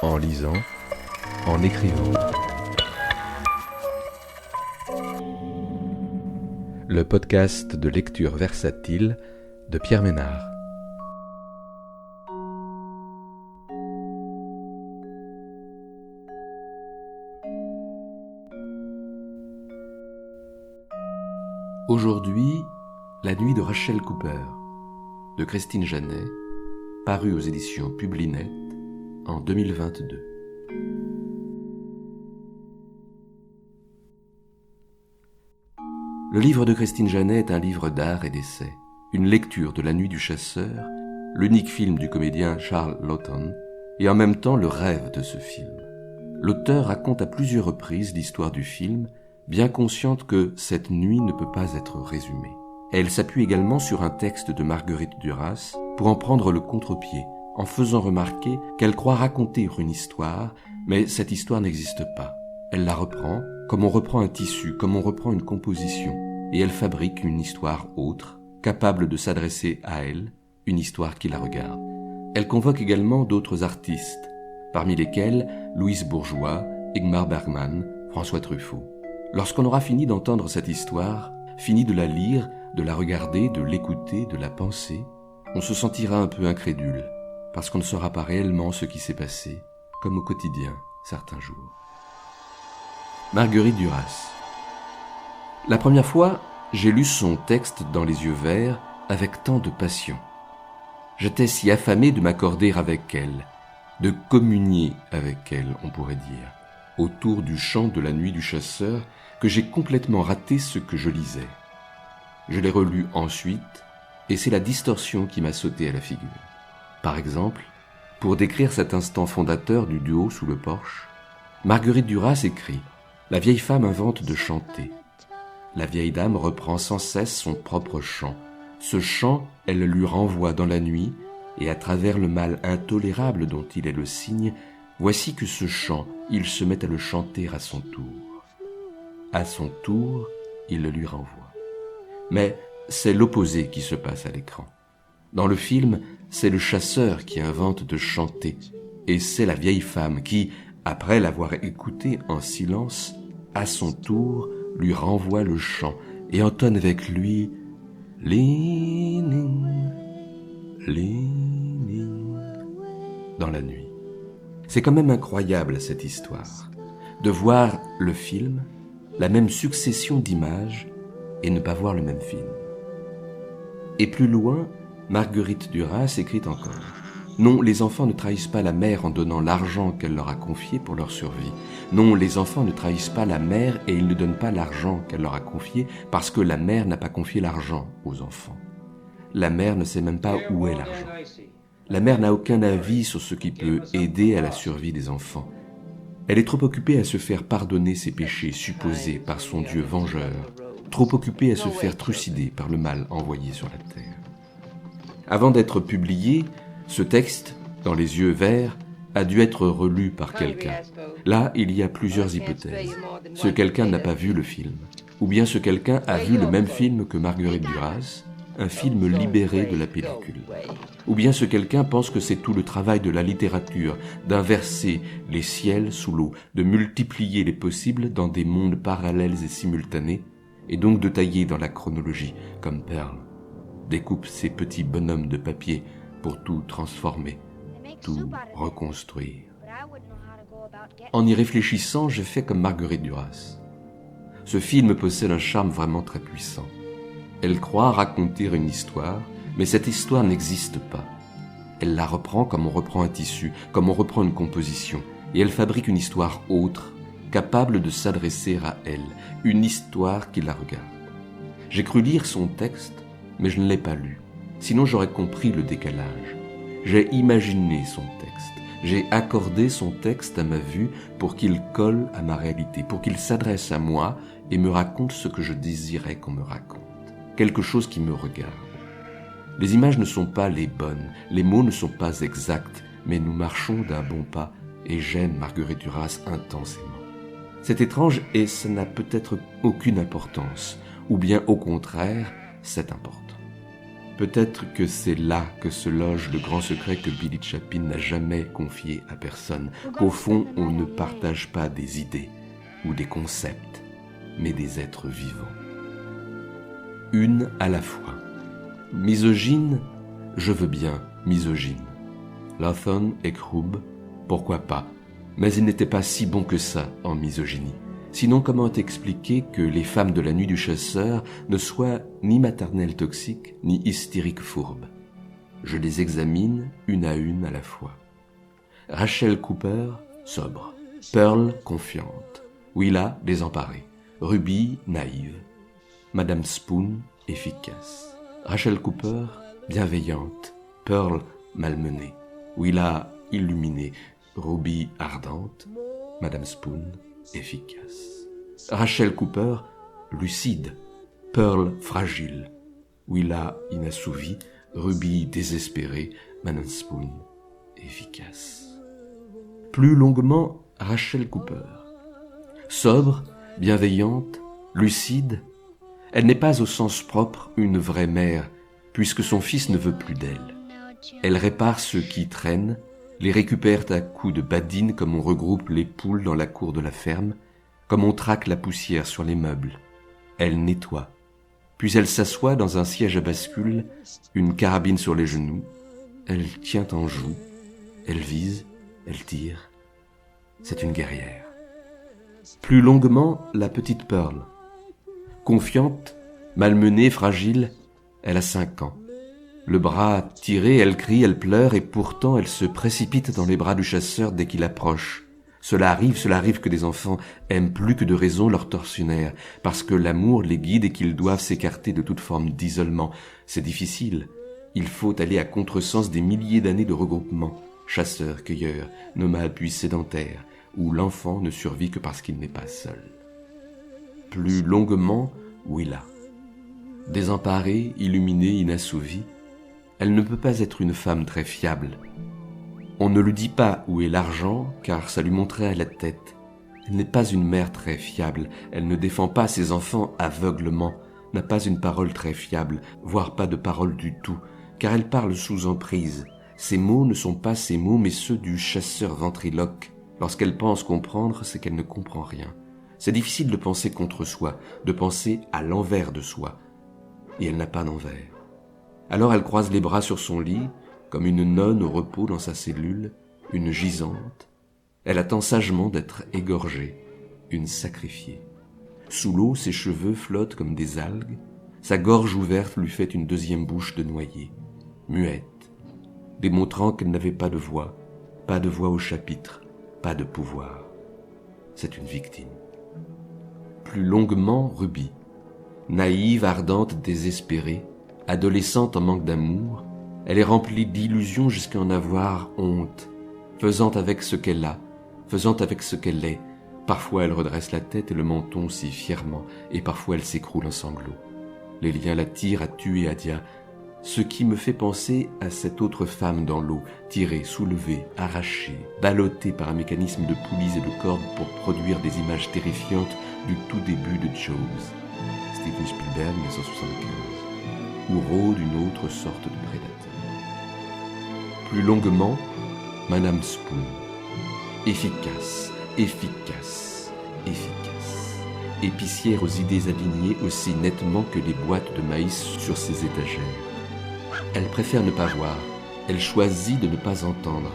en lisant, en écrivant. Le podcast de lecture versatile de Pierre Ménard. Aujourd'hui, La nuit de Rachel Cooper, de Christine Janet, paru aux éditions Publinet en 2022. Le livre de Christine Janet est un livre d'art et d'essai, une lecture de La nuit du chasseur, l'unique film du comédien Charles Laughton, et en même temps le rêve de ce film. L'auteur raconte à plusieurs reprises l'histoire du film, bien consciente que cette nuit ne peut pas être résumée. Elle s'appuie également sur un texte de Marguerite Duras pour en prendre le contre-pied, en faisant remarquer qu'elle croit raconter une histoire, mais cette histoire n'existe pas. Elle la reprend comme on reprend un tissu, comme on reprend une composition, et elle fabrique une histoire autre, capable de s'adresser à elle, une histoire qui la regarde. Elle convoque également d'autres artistes, parmi lesquels Louise Bourgeois, Ingmar Bergman, François Truffaut. Lorsqu'on aura fini d'entendre cette histoire, fini de la lire, de la regarder, de l'écouter, de la penser, on se sentira un peu incrédule, parce qu'on ne saura pas réellement ce qui s'est passé, comme au quotidien, certains jours. Marguerite Duras. La première fois, j'ai lu son texte dans les yeux verts avec tant de passion. J'étais si affamé de m'accorder avec elle, de communier avec elle, on pourrait dire, autour du chant de La nuit du chasseur, que j'ai complètement raté ce que je lisais. Je l'ai relu ensuite, et c'est la distorsion qui m'a sauté à la figure. Par exemple, pour décrire cet instant fondateur du duo sous le porche, Marguerite Duras écrit « La vieille femme invente de chanter. La vieille dame reprend sans cesse son propre chant. Ce chant, elle lui renvoie dans la nuit, et à travers le mal intolérable dont il est le signe, voici que ce chant, il se met à le chanter à son tour. À son tour, il le lui renvoie. Mais c'est l'opposé qui se passe à l'écran. Dans le film, c'est le chasseur qui invente de chanter, et c'est la vieille femme qui, après l'avoir écouté en silence, à son tour, lui renvoie le chant et entonne avec lui « Leaning, leaning » dans la nuit. C'est quand même incroyable cette histoire, de voir le film, la même succession d'images, et ne pas voir le même film. Et plus loin, Marguerite Duras écrit encore « Non, les enfants ne trahissent pas la mère en donnant l'argent qu'elle leur a confié pour leur survie. Non, les enfants ne trahissent pas la mère et ils ne donnent pas l'argent qu'elle leur a confié parce que la mère n'a pas confié l'argent aux enfants. La mère ne sait même pas où est l'argent. La mère n'a aucun avis sur ce qui peut aider à la survie des enfants. Elle est trop occupée à se faire pardonner ses péchés supposés par son Dieu vengeur, trop occupée à se faire trucider par le mal envoyé sur la terre. » Avant d'être publié, ce texte, dans les yeux verts, a dû être relu par quelqu'un. Là, il y a plusieurs hypothèses. Ce quelqu'un n'a pas vu le film, ou bien ce quelqu'un a vu le même film que Marguerite Duras, un film libéré de la pellicule. Ou bien ce quelqu'un pense que c'est tout le travail de la littérature, d'inverser les ciels sous l'eau, de multiplier les possibles dans des mondes parallèles et simultanés, et donc de tailler dans la chronologie, comme Pearl découpe ces petits bonhommes de papier pour tout transformer, tout reconstruire. En y réfléchissant, j'ai fait comme Marguerite Duras. Ce film possède un charme vraiment très puissant. Elle croit raconter une histoire, mais cette histoire n'existe pas. Elle la reprend comme on reprend un tissu, comme on reprend une composition, et elle fabrique une histoire autre, capable de s'adresser à elle, une histoire qui la regarde. J'ai cru lire son texte, mais je ne l'ai pas lu, sinon j'aurais compris le décalage. J'ai imaginé son texte, j'ai accordé son texte à ma vue pour qu'il colle à ma réalité, pour qu'il s'adresse à moi et me raconte ce que je désirais qu'on me raconte, quelque chose qui me regarde. Les images ne sont pas les bonnes, les mots ne sont pas exacts, mais nous marchons d'un bon pas et j'aime Marguerite Duras intensément. C'est étrange et ça n'a peut-être aucune importance, ou bien au contraire, c'est important. Peut-être que c'est là que se loge le grand secret que Billy Chapin n'a jamais confié à personne, qu'au fond on ne partage pas des idées ou des concepts, mais des êtres vivants. Une à la fois. Misogyne, je veux bien, misogyne. Lawton et Krug, pourquoi pas, mais il n'était pas si bon que ça en misogynie. Sinon, comment expliquer que les femmes de la nuit du chasseur ne soient ni maternelles toxiques, ni hystériques fourbes? Je les examine une à la fois. Rachel Cooper, sobre. Pearl, confiante. Willa, désemparée. Ruby, naïve. Madame Spoon, efficace. Rachel Cooper, bienveillante. Pearl, malmenée. Willa, illuminée. Ruby, ardente. Madame Spoon, efficace. Rachel Cooper, lucide. Pearl, fragile. Willa, inassouvie. Ruby, désespérée. Madame Spoon, efficace. Plus longuement, Rachel Cooper. Sobre, bienveillante, lucide, elle n'est pas au sens propre une vraie mère, puisque son fils ne veut plus d'elle. Elle répare ceux qui traînent, les récupère à coups de badine comme on regroupe les poules dans la cour de la ferme, comme on traque la poussière sur les meubles. Elle nettoie, puis elle s'assoit dans un siège à bascule, une carabine sur les genoux, elle tient en joue, elle vise, elle tire. C'est une guerrière. Plus longuement, la petite Pearl. Confiante, malmenée, fragile, elle a 5 ans. Le bras tiré, elle crie, elle pleure, et pourtant elle se précipite dans les bras du chasseur dès qu'il approche. Cela arrive que des enfants aiment plus que de raison leur tortionnaire, parce que l'amour les guide et qu'ils doivent s'écarter de toute forme d'isolement. C'est difficile. Il faut aller à contresens des milliers d'années de regroupement, chasseurs, cueilleurs, nomades puis sédentaires, où l'enfant ne survit que parce qu'il n'est pas seul. Plus longuement, Willa. Désemparée, illuminée, inassouvie, elle ne peut pas être une femme très fiable. On ne lui dit pas où est l'argent, car ça lui monterait à la tête. Elle n'est pas une mère très fiable, elle ne défend pas ses enfants aveuglement, n'a pas une parole très fiable, voire pas de parole du tout, car elle parle sous emprise. Ses mots ne sont pas ses mots, mais ceux du chasseur ventriloque. Lorsqu'elle pense comprendre, c'est qu'elle ne comprend rien. C'est difficile de penser contre soi, de penser à l'envers de soi. Et elle n'a pas d'envers. Alors elle croise les bras sur son lit, comme une nonne au repos dans sa cellule, une gisante. Elle attend sagement d'être égorgée, une sacrifiée. Sous l'eau, ses cheveux flottent comme des algues. Sa gorge ouverte lui fait une deuxième bouche de noyer, muette, démontrant qu'elle n'avait pas de voix au chapitre, pas de pouvoir. C'est une victime. Plus longuement, Ruby. Naïve, ardente, désespérée, adolescente en manque d'amour, elle est remplie d'illusions jusqu'à en avoir honte, faisant avec ce qu'elle a, faisant avec ce qu'elle est. Parfois elle redresse la tête et le menton si fièrement, et parfois elle s'écroule en sanglots. Les liens la tirent à tuer à dia, ce qui me fait penser à cette autre femme dans l'eau, tirée, soulevée, arrachée, ballottée par un mécanisme de poulies et de cordes pour produire des images terrifiantes du tout début de Jaws. Steven Spielberg, 1975, où rôde une autre sorte de prédateur. Plus longuement, Madame Spoon. Efficace, efficace, efficace. Épicière aux idées alignées aussi nettement que les boîtes de maïs sur ses étagères. Elle préfère ne pas voir, elle choisit de ne pas entendre.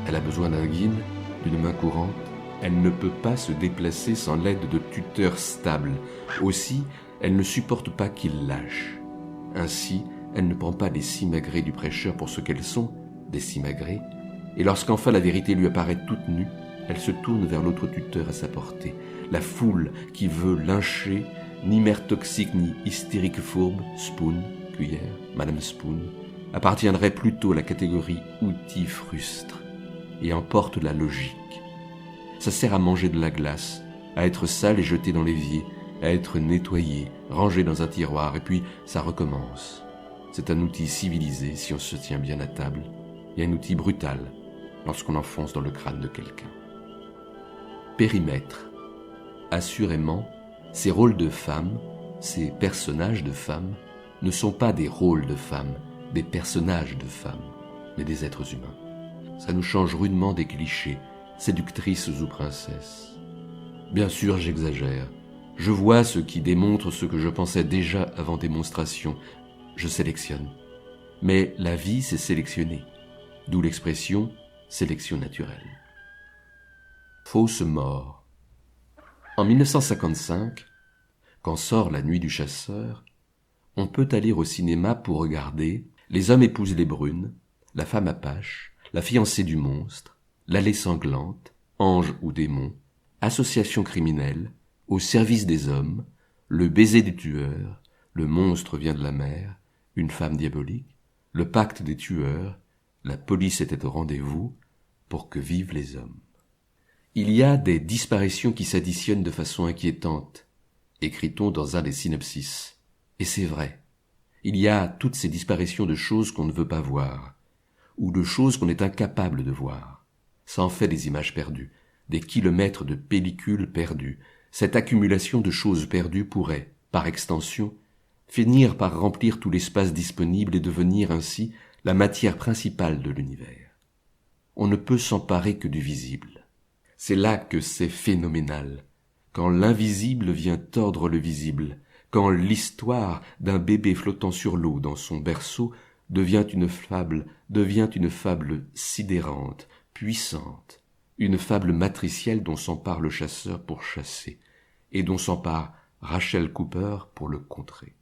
Elle a besoin d'un guide, d'une main courante. Elle ne peut pas se déplacer sans l'aide de tuteurs stables. Aussi, elle ne supporte pas qu'il lâche. Ainsi, elle ne prend pas les simagrées du prêcheur pour ce qu'elles sont, des simagrées, et lorsqu'enfin la vérité lui apparaît toute nue, elle se tourne vers l'autre tuteur à sa portée. La foule qui veut lyncher, ni mère toxique ni hystérique fourbe, Spoon, cuillère, Madame Spoon, appartiendrait plutôt à la catégorie outil frustre et emporte la logique. Ça sert à manger de la glace, à être sale et jeté dans l'évier, à être nettoyé, rangé dans un tiroir, et puis ça recommence. C'est un outil civilisé si on se tient bien à table, et un outil brutal lorsqu'on enfonce dans le crâne de quelqu'un. Périmètre. Assurément, ces rôles de femmes, ces personnages de femmes, ne sont pas des rôles de femmes, des personnages de femmes, mais des êtres humains. Ça nous change rudement des clichés, séductrices ou princesses. Bien sûr, j'exagère. Je vois ce qui démontre ce que je pensais déjà avant démonstration. Je sélectionne. Mais la vie, c'est sélectionner. D'où l'expression « sélection naturelle ». Fausse mort. En 1955, quand sort La Nuit du chasseur, on peut aller au cinéma pour regarder Les hommes épousent les brunes, La femme apache, La fiancée du monstre, L'allée sanglante, Ange ou démon, Association criminelle, Au service des hommes, Le baiser du tueur, Le monstre vient de la mer, Une femme diabolique, Le pacte des tueurs, La police était au rendez-vous, Pour que vivent les hommes. Il y a des disparitions qui s'additionnent de façon inquiétante, écrit-on dans un des synopsis. Et c'est vrai. Il y a toutes ces disparitions de choses qu'on ne veut pas voir, ou de choses qu'on est incapable de voir. Ça en fait des images perdues, des kilomètres de pellicules perdues. Cette accumulation de choses perdues pourrait, par extension, finir par remplir tout l'espace disponible et devenir ainsi la matière principale de l'univers. On ne peut s'emparer que du visible. C'est là que c'est phénoménal, quand l'invisible vient tordre le visible, quand l'histoire d'un bébé flottant sur l'eau dans son berceau devient une fable sidérante, puissante, une fable matricielle dont s'empare le chasseur pour chasser, et dont s'empare Rachel Cooper pour le contrer.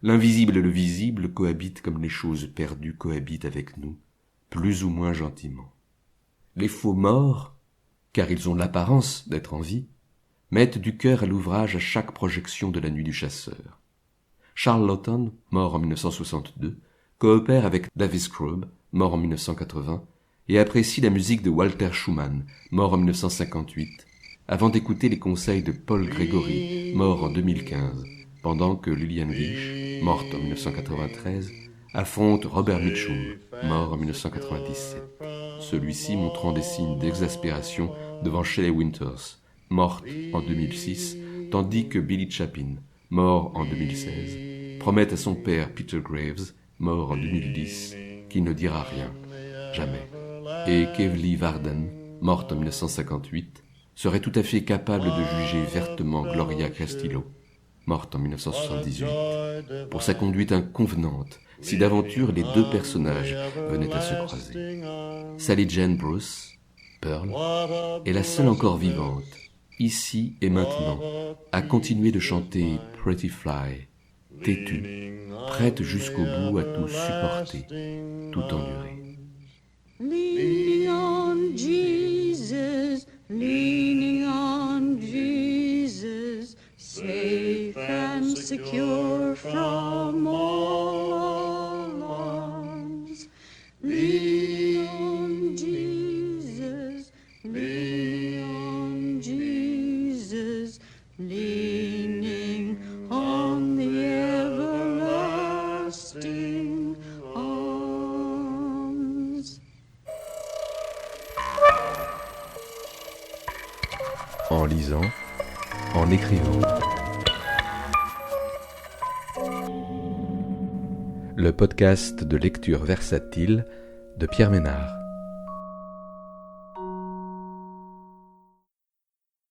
L'invisible et le visible cohabitent comme les choses perdues cohabitent avec nous, plus ou moins gentiment. Les faux morts, car ils ont l'apparence d'être en vie, mettent du cœur à l'ouvrage à chaque projection de La Nuit du chasseur. Charles Laughton, mort en 1962, coopère avec Davis Grobe, mort en 1980, et apprécie la musique de Walter Schumann, mort en 1958, avant d'écouter les conseils de Paul Gregory, mort en 2015, pendant que Lillian Gish, morte en 1993, affronte Robert Mitchum, mort en 1997. Celui-ci montrant des signes d'exaspération devant Shelley Winters, morte en 2006, tandis que Billy Chapin, mort en 2016, promet à son père Peter Graves, mort en 2010, qu'il ne dira rien, jamais. Et Kevly Varden, morte en 1958, serait tout à fait capable de juger vertement Gloria Castillo, morte en 1978, pour sa conduite inconvenante, si d'aventure les deux personnages venaient à se croiser. Sally Jane Bruce, Pearl, est la seule encore vivante, ici et maintenant, à continuer de chanter Pretty Fly, têtue, prête jusqu'au bout à tout supporter, tout endurer. Leaning on Jesus, leaning on Jesus, safe and secure from all alarms. Leaning on Jesus, leaning on Jesus, leaning on the everlasting arms. En lisant, en écrivant. Le podcast de lecture versatile de Pierre Ménard.